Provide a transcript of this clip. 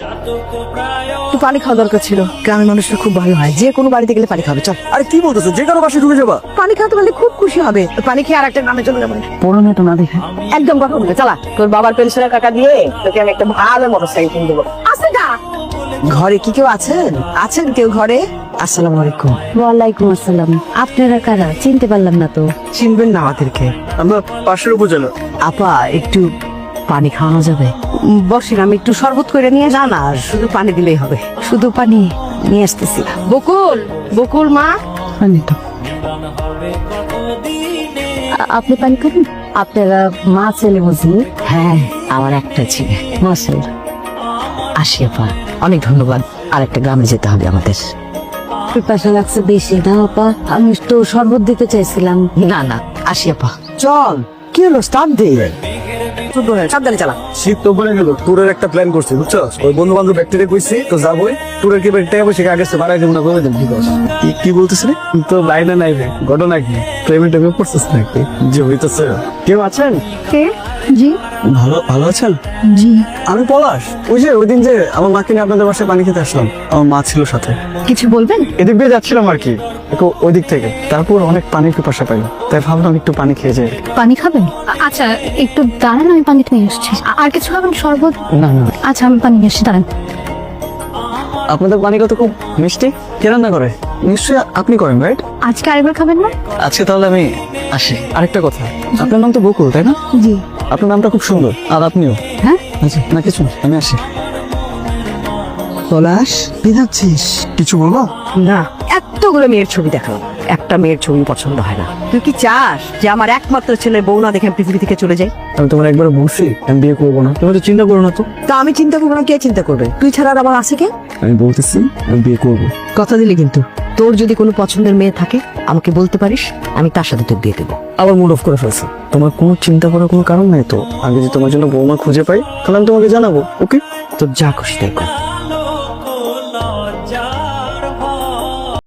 একটু পানি খাওয়া দরকার ছিল। গ্রামের মানুষরা খুব ভালো হয়, যে কোনো বাড়িতে গেলে পানি খাবে। চল। আরে কি বলতেছো, যে কারো বাসায় ঢুকে যাবা? পানি খাওয়াতে পারলে খুব খুশি হবে। পানি খেয়ে আর একটা গ্রামে চলে যাবে। পড়নে তো না দেখে একদম কথা বলবে। চালা, তোর বাবার পেনশনের টাকা দিয়ে তোকে আমি একটা ভালো মোটরসাইকেল কিনে দেবো। আসে না ঘরে কি কেউ আছেন? আছেন কেউ ঘরে? আসসালামু আলাইকুম। ওয়ালাইকুম আসসালাম। আপনারা কারা? চিনতে পারলাম না তো। চিনবেন না আমাদেরকে? আমরা পাশের উপজেলা। আপা, একটু পানি খাওয়ানো যাবে? বসেন, আমি একটু শরবত করে নিয়ে যান, আর শুধু পানি দিলেই হবে। শুধু পানি নিয়ে আসতেছি। বকুল, বকুল মা, পানি তো। আপনি পানি খাবেন? আপনারা মা ছেলে বুঝি? হ্যাঁ, আমার একটা ছেলে। মাশাআল্লাহ। আসি আপা, অনেক ধন্যবাদ। আর একটা গ্রামে যেতে হবে আমাদের। পিপাসা লাগছে বেশি না আপা? আমি তো শরবত দিতে চাইছিলাম। না না, আসি আপা। চল, কি হলো? স্টার্ট দে। সাবধানে চালা। শীত তো পড়ে গেল, ট্যুরের একটা প্ল্যান করছি বুঝছো। ওই বন্ধু বান্ধব ব্যক্তিরে কইছি তো যাবোই। ট্যুরের কি টাকা পয়সা আগে বাড়াই দেবো না, করে দেবো। কি বলতেছিলি? তো লাইনে নাই রে, ঘটনা কি? প্রেমে টেমে পড়ছিস নাকি? যে হইতেছে। কেউ আছেন? কে? জি ভালো ভালো আছেন? জি। আমি পলাশ। ওই যে ওই দিন যে আমার মাকে নিয়ে আপনাদের বাসায় পানি খেতে আসলাম, আমার মা ছিল সাথে। কিছু বলবেন? এদিক দিয়ে যাচ্ছিলাম আর কি, একটু ওই দিক থেকে। তারপর অনেক পানির পিপাসা পাইল, তাই ভাবলাম একটু পানি খেয়ে যাই। পানি খাবেন? আচ্ছা একটু দাঁড়ান, আমি পানিটা নিয়ে আসছি। আর কিছু খাবেন? শরবত? না না, আচ্ছা আমি পানি নিয়ে আসছি, দাঁড়ান। আপনাদের পানিটা তো খুব মিষ্টি। কে রান্না করে? নিশ্চয়ই আপনি করেন, রাইট? আজকে আরেকবার খাবেন না? আজকে তাহলে আমি আসি। আরেকটা কথা, আপনার নাম তো বকুল, তাই না? জি। আপনার নামটা খুব সুন্দর, আর আপনিও। হ্যাঁ আচ্ছা, না কিছু না, আমি আসি। পলাশ, যাচ্ছিস? কিছু বলবো? না, এতগুলো মেয়ের ছবি দেখালাম, একটা মেয়ের ছবি পছন্দ হয় না। তুই কি চাস যে আমার একমাত্র ছেলে বউ না দেখে আমি পৃথিবী থেকে চলে যাই? আমি তোমার একবার বলছি আমি বিয়ে করবো না, তুমি তো চিন্তা করো না তো। তা আমি চিন্তা করবো না, কে চিন্তা করবে? তুই ছাড়া আর আমার আছে কে? আমি বলতেছি আমি বিয়ে করবো। কথা দিলি কিন্তু। তোর যদি কোনো পছন্দের মেয়ে থাকে আমাকে বলতে পারিস, আমি তার সাথে তোর বিয়ে দেবো। আবার মুড অফ করে ফেলছে। তোমার কোনো চিন্তা করার কোনো কারণ নাই তো। আমি যদি তোমার জন্য বৌমা খুঁজে পাই তাহলে আমি তোমাকে জানাবো, ওকে? তোর যা খুশি তাই কর।